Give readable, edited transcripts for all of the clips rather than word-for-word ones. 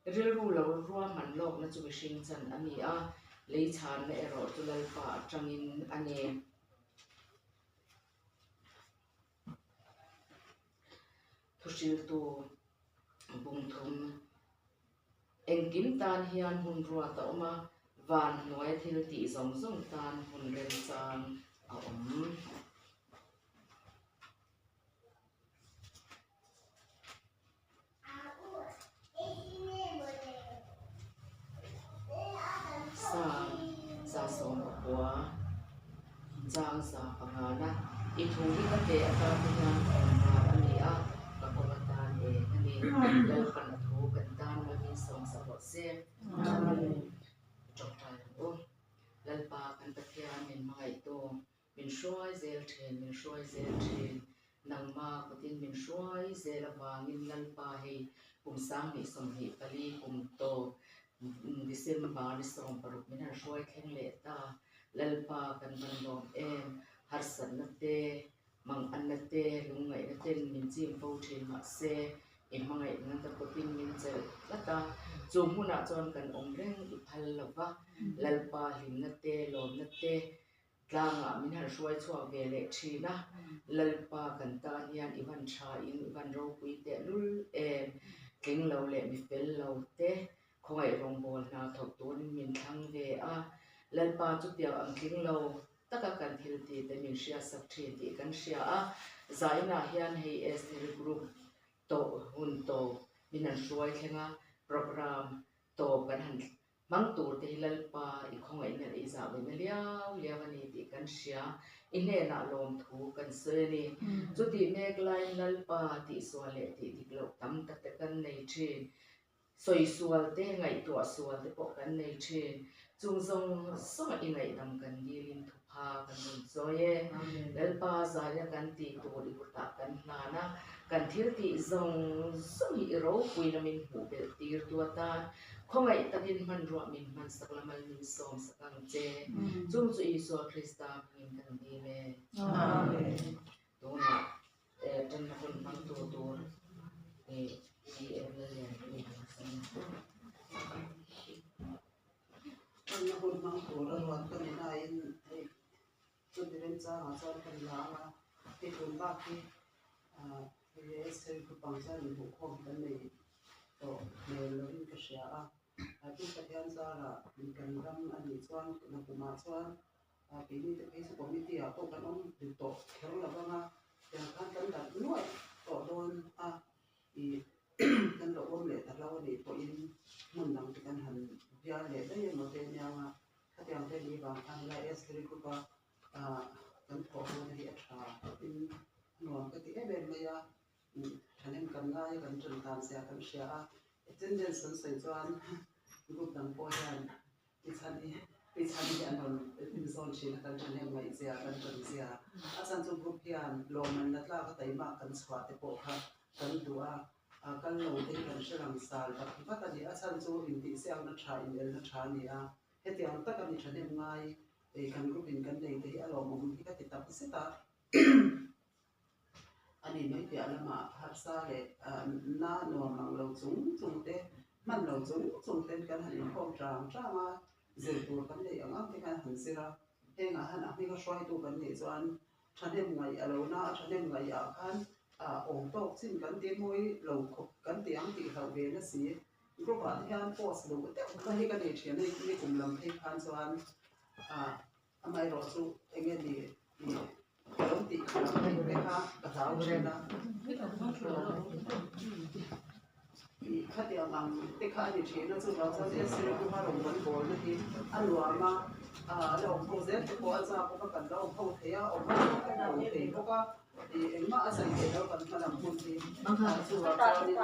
ril ru lo ruwa man lok na chu mihring chan ani a lei chan na ero tu lalpa atangin ani thusil tu bung thum engkim tan hian hun ruwa ta oma van hnuai thil ti zong zong tan hun rem chang a om sa som kwa chang sa pangana I thu hi ka te ata hian ma ani a ka ko tan e ani lal kan thu kan tan ma ni som sa bo se chok tai o lal pa kan ta hian min mai to min shoi zel the nang ma ko tin min shoi zel awangin lal pa hei kum sang ni som hi pali kum to December ni som paruk min han shoi thleng le ta lal pa kan ban rom em har san na te mang an na te lung ngai na ten min chim po thin ma se e mangai na ta ko tin min che lata chu huna chon kan om reng I phal lawa lal pa him na te lom na te tlanga min har shoi chuak ve le thina lal pa kan ta hian iwan tha in iwan ro pui te lul em tling lo le mi fel lo te khongai rong bol na thok tu min thang ve a lal pa chu tiaw ang tling lo taka kan thil ti te min ria sak thi ti kan ria a zaina hian hei SL group to hun to min an shoi thlenga program to kan han mang tur te hilal pa I khongai na I za ve liao ani ti kan ria I ne na lom thu kan se ni chu ti mek lai lal pa ti swale ti lo tam tak te kan nei thin soi sual te ngai to sual te po kan nei thin chung zong so I ngai dam kan dilin thu pha kan mun zoye lal pa za ya kan ti to ri ta kan na na kan thil ti zong so hi ro pui na min hu bel tir tu ta khongai takin man ro min man saklamal min som sakang che chung chu Iso Krista min kan di le amen to na tan na kun man to e em le ni Anh hôn mang cổ ra loạn cái này in tôi đi lên cha họ cho cái lá mà cái cuốn bạc cái sẽ cứ bằng ra những bộ không cái này to này lớn cái xe cái cái thiên gia là mình cần làm anh đi choan nó cũng mà choan cái này cái sự công ty à tôi cần ông được to theo là vâng yang kan dan nuai to don thì kan lo om le ta lo ni to in mun nang kan han ya le da ye mo te nya ma ka te ang te ni ba kan la es kri ku ba kan ko ho ni a tha in no ka ti e ben ma ya thanem kan ngai kan chun kan sia kan sia attendance san sai chuan group dang po yan i chani an on in zone chin kan thanem mai sia kan chun sia a chan chu group yan lo man na tla ka tai ma kan chwa te po kha kan dua kan lo te kan shrang sal ba ta ni a chan chu in ti siang na tha in el na tha ni a heti ang ta kan ni thanem ngai e kan group in kan nei te a lo mo ki ka ti ta se ta ani noi te ala ma har sa le na no mang lo chung te man lo chung ten kan han khom trang ma zel tur kan nei anga te kan han sira he nga han a mi ka shwai tu kan nei chuan thanem ngai alo na thanem ngai a khan ong tok chin kan te moi lo khop kan te ang ti hau ve na si group a hian post lo te ka hi ka nei thian nei kum lam thei khan chuan amai ro chu enge ni Kalau ti kalau mereka tahu mereka khati ang tekha ni thina chu ba sa se se ku ma ro ban bol ni alwa ma lo project ko acha ko kan lo ho thea o ma ka na te ko ka e ma asa ni lo kan na lam hun ti chu ba cha ni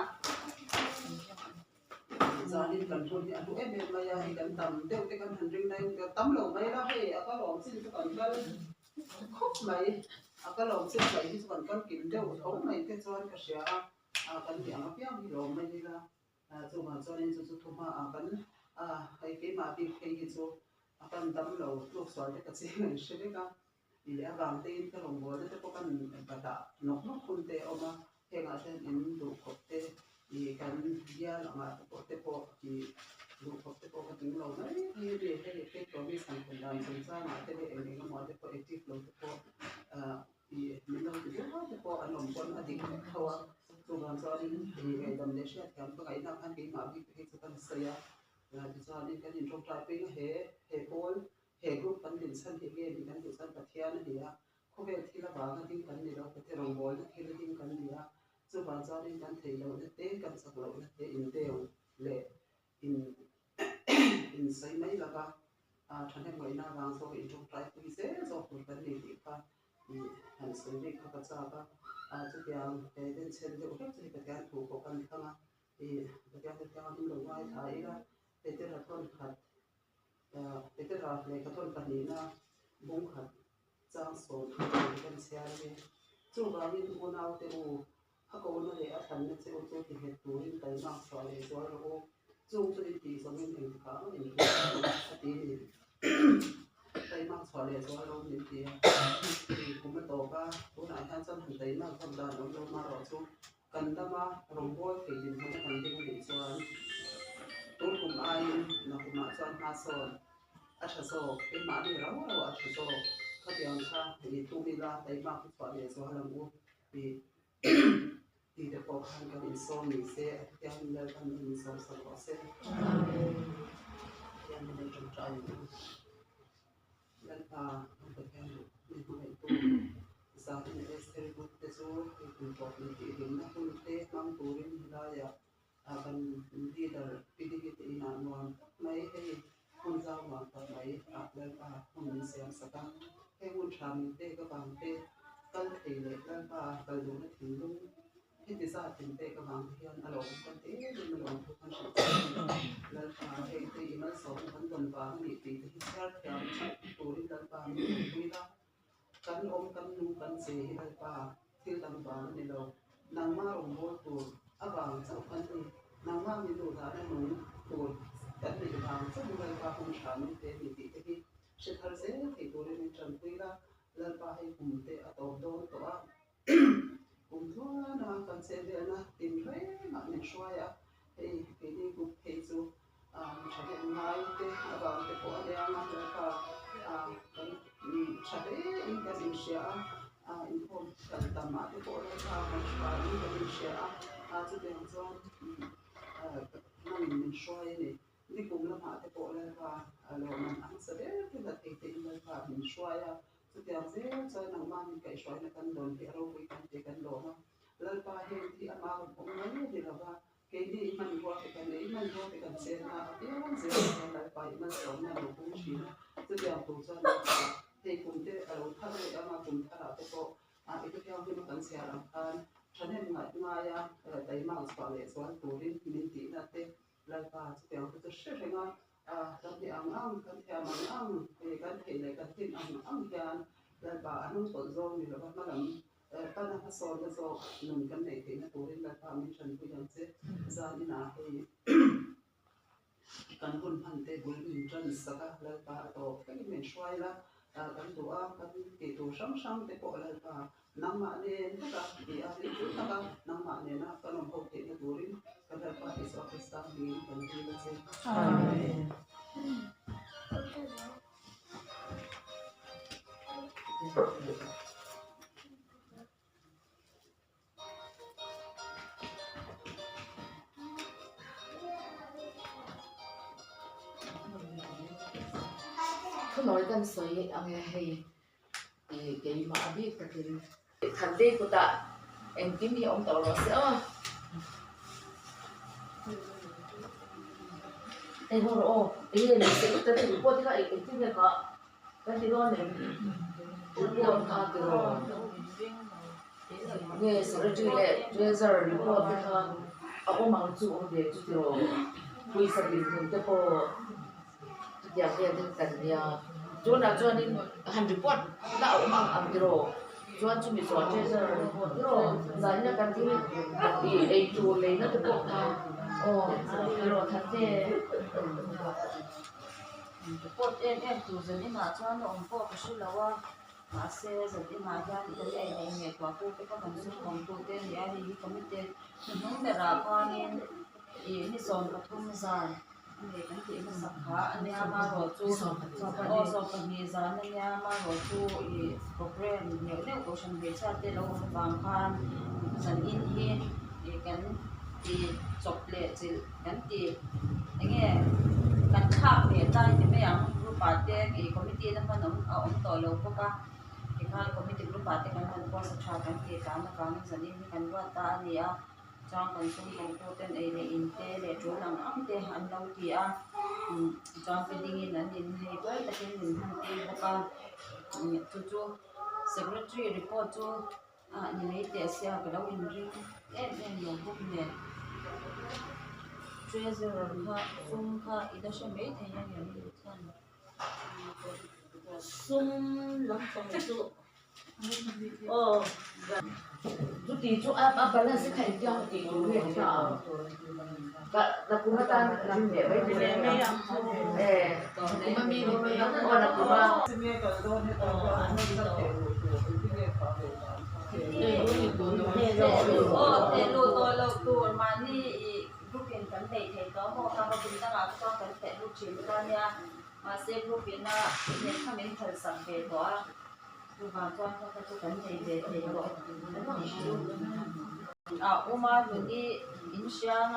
zani kan thon ni atu em ma ya hi kan tam deu te kan han ring nai tam lo mai la he aka lo sin chu kan kal khop mai aka lo sin mai hi chu kan kal kin deu tho mai te chuan ka sia kan ti ang piang hi lo mai ni la chu ma chuan in chu thuma kan ai ke ma bi ke hi chu kan tam lo lu swal te ka chi ngai shri ka ni a bang te in ka rong bo te ko kan ka ta nok nok kun te oma he nga sen in du khop te ni kan ya la ma ko te po kan om kon adik hawa tu ban so in he dam le sha kam pa kai na kan ki ma bi he chu kan saya na ti cha ni kan in ro trai pe he pol he group kan din san he ge ni kan tu san pathian ni ya ko ve thi la ba na tin kan ni ro te rong bol thi la tin kan ni ya chu ban so in kan thei lo te kan sak lo te in teo le in sai mai la ba thằng em gọi na vàng so in trong trái quý dễ do một vấn đề gì cả hành xử lý các cái sao cả chút tiền để đến xem được hết thì cái tiền thủ của căn thằng thì cái tiền đi lồng ngoài thái ra để tới là thôn khát để tới là lấy cái thôn khát này na bung khát trang số cái xe này chú bà đi mua nào thì mua các cô nó để ở thành nó sẽ có chỗ thì hết túi cái mang xoài để xoài rồi chú cho đi thì xong mình thành khá nó thì thì tay mang xoài để xoài rồi thì cũng mới tổ ba bữa nay hai chân thành tay mang thằng đàn ông đâu mà rồi chú cần ta mà rồng bôi thì nhìn thấy thành tinh để xoài tôi cùng ai nó cũng nói xoài ha xoài ăn xoài cái má đi rau rồi ăn xoài các điều khác thì tu mi ra tay mang xoài để xoài làm u thì thì để có khăn cái in son mình sẽ theo lời thân mình son son có sẽ theo mình trong trái lần ta không phải theo được mình phải tu sao thì mình sẽ được cái số thì cũng có những cái điểm nó cũng thế mang tu đến là ya akan đi là đi cái gì nào ngon mấy cái con dao mà còn mấy lần ta không mình xem sao ta cái môn tràm thế các bạn thế căn thì lấy lần ta cần đúng là thì đúngที่จะถึงเตะกำลังเทียนอารมณ์กันเตะมันลงทุกคนสุดแล้วเองตีมันสองคนบนฟ้ามันอีกตีที่แค่แถวตัวที่ดันฟ้ามันคุยละกันอมกันนูกันเสียดันฟ้าที่ดันฟ้ามันเรานางมาองโบตัวอาบางเจ้ากันนี่นางมามีตัวฐานหนุนตัวกันในทางเจ้าดันฟ้าคงฉานเตะมีตีที่เชื่อทาร์เซ่ที่ตัวนี้จันคุยละดันฟ้าให้คุมเตะอัตโนมัติตัวcũng thua na còn xem về na tìm thấy mà mình xoay á thì cái đi cũng thấy chú cho nên ngay cái vào cái cổ đeo na rồi cả cái cho nên in cái gì xia in không cần tầm mà cái cổ đeo cả mình xoay in cái gì xia chú đeo cho na mình xoay này đi cùng làm hạ cái cổ đeo cả rồi mình ăn sẽ cái là cái đeo cả mình xoay setiap saya nak main kayak soalnya kan don dia roh ikan ikan doa lalu pahit di amal umumnya di lawa kayak di iman gua ikan sena dia kan sena lalu pahit iman soalnya dukung sih setiap tujuan thì cũng thế ở thắt này mà cũng thắt là cái bộ itu theo cái kan siaran kan cho nên ngại ya tại mang soalnya soal turin minti nanti lalu pahit setiap itu sering kan thì ăn kan theo mà ăn thì kan thì lại kan tin ăn gan là bà ăn sốt rau thì là bắt mà làm ta đang phát sốt cái sốt nằm kan này thì nó tối là ta mình chân cũng nhận sẽ ra đi nào thì kan hôn phan tê bún mình chân saka là bà tổ cái mình xoay là kan tua kan cái tổ sáng tê bộ là bà nằm mà nên tất cả thì ăn đi chút tất cả nằm mà nên là kan ông hậu thì nó tối kan là bà thì sao cái sáng đi kan đi là sẽ cứ nóiกันสวยอังเฮcái cái mà biết cái thành đi của ta em kiếm gì ông tàu rồi sẽ em hồi đó cái này sẽ cái thứ qua cái cái thứ này có cái thứ đó này buồn à cái đó nghe sợ chơi lệ chơi giờ lúc đó cái ông mang chú ông để chú tiểu quý sắc bình thường cho cô giờ cái thứ cần nhà chỗ nào cho nên hành report đã ông mang ăn cái đó cho chú mình xóa chơi giờ cái đó giá nhà cần thì đây chú lấy nó từ bộ ta cái đó thật thế pot em tu dân đi mà cho nó ông pot cái số là mà xe dân đi mà ra thì cái này nghe qua cô cái con số còn tu tên thì ai đi có biết tên nó để ra con nên ý ni son cái thùng dài นี่กันที่มันสักขาอันนี้มาโรจูสอบปัญญาจานนี้มาโรจูอีโปรแกรมเนี่ยเรื่องโอชันเบชาเตลงบางคันสันอินเฮอีกันที่จบเลยจิกันที่อย่างเงี้ยกันข้ามเนี่ยได้ที่ไม่ยังรูปปัดเด็กอีคอมมิตี้นั้นมันเอาต่อโลกก็อีกข้างคอมมิตี้รูปปัดเด็กมันก็สักชากันที่การนักการสันอินกันว่าตาเนี่ยจางกันสุ่มของโปรตีนในอินเตอร์เลยจุลังอันเตอันเราที่จางเป็นดิ่งนั้นอินให้ก็แต่เป็นอินทันทีบุกการจู่ๆ secretary report จู่นี่ไม่เตะเสียก็เราอินริงลงพวกเนี่ย treasurer ค่ะสุ่มค่ะอีดัชไม่แทนอย่างนี้ท่านสุ่มลำตรงจู่Tutti tu apa balance kan yang itu ya. Nak kuma tan lambe wai ni kuma mi ni nak kuma lo tu mani grupin kan te to mo ka ba bin ta ga to kan te lu chin ka nya ma se grupin na ne khamen thal sam ke toรูปแบบก็จะเป็นเด็กๆก็อุมาอยู่ที่อินเชียง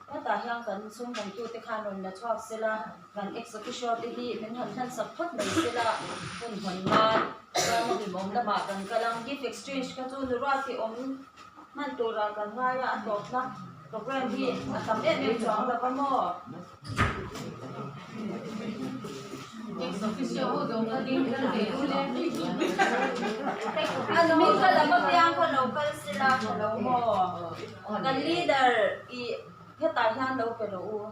ถ้าแต่ยังกันสุ่มของตัวที่ขานนชอบเสละกันเอ็กซ์คิวชั่นที่เป็นท่านสัพพะในเสละคนคนงานก็มีมองละมากันกำลังกิฟต์เอ็กซ์ชแนนจ์ก็จะรู้ว่าที่มันตัวเรากันว่าอย่าตกนะโปรแกรมที่ทำเองไม่จองแล้วก็มั่วano ka lamang yang ka local sila ka lo mo kan leader I katahan daw pero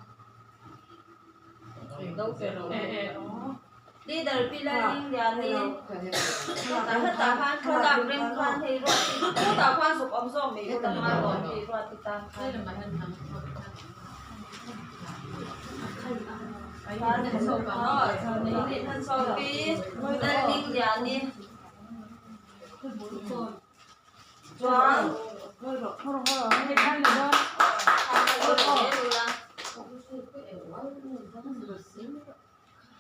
leader pila ning yani katahan ka lang rin kan hero katahan suk om som mi ko ma ro ti ro ti taท่านสอบนี่ท่านสอบปีท่านลิงยานี่จวนไม่ทันเลยนะ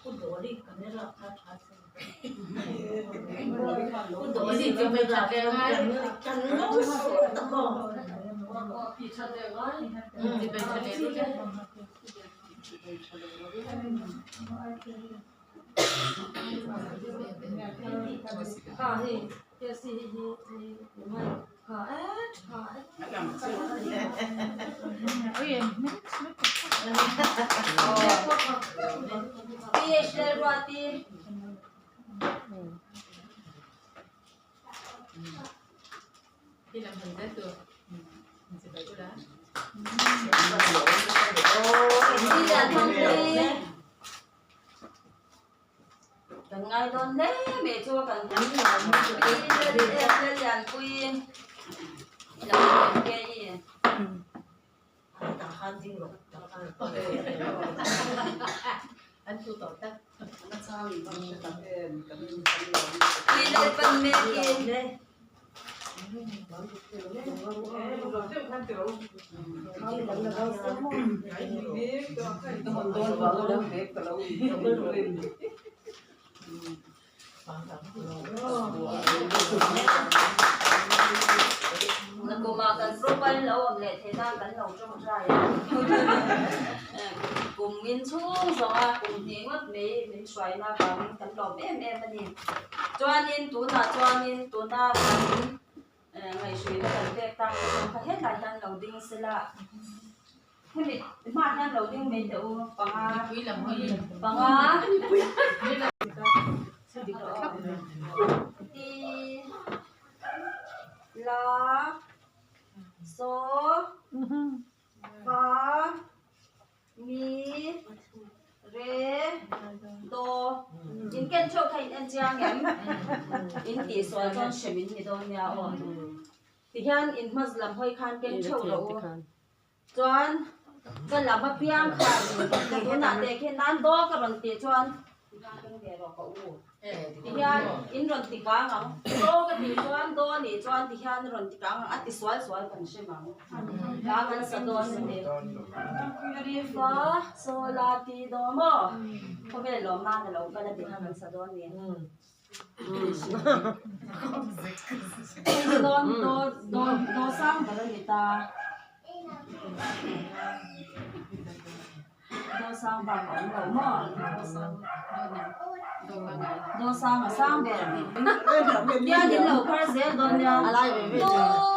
คุณโดดิกันเนี่ยเราทัดคุณโดดิจะไปจัดเองไงจันน้องสุดต่อว่าพี่ชัดเองไงจะไปจัดเองด้วยค่ะเฮ้ยเดี๋ยวสิไม่ค่ะโอ้ยพี่เอชเลรวาตีที่ลำพังได้ตัวจะไปกูได้ที่จะทำดีกันไงตอนนี้เมื่อช่วงกันยังไม่ได้เรียนคุยแล้วเกี่ยต่างกันจริงหรออันตัวต่อตั้งมีเลยเป็นเมกินเลยNakumakan profile lo ang let heda kan lo trong trai cùng min chung songa cùng tingot me min swai na ka min kan lo em ani chuanin tu na kan ngai sui na kan tek tang ka het lai han lo ding sila hemi ma han lo ding me de u panga pui lam hoi panga ti la so fa mi re do in ken chou khai an chiang em in ti so chon shemin ni do nya o ti hian in muslim hoi khan ken chou lo chuan kan la ba piang khan kan na te khen nan do ka ron ti chuan Tihan kan dia ro ka u. เอ๊ะ Tihan in ron tikang ang so ka ti chuan do ni chuan tihan ron tikang ang ati swal kan shimang. Ka kan sa don ni. Ri fa so la ti do mo. Ko be lo ma na lo ka na tihan kan sa don ni. Do sang ba ni ta. Do sang ba ko lo mo. Do sang be. Dia di lo kar zel don ya. Do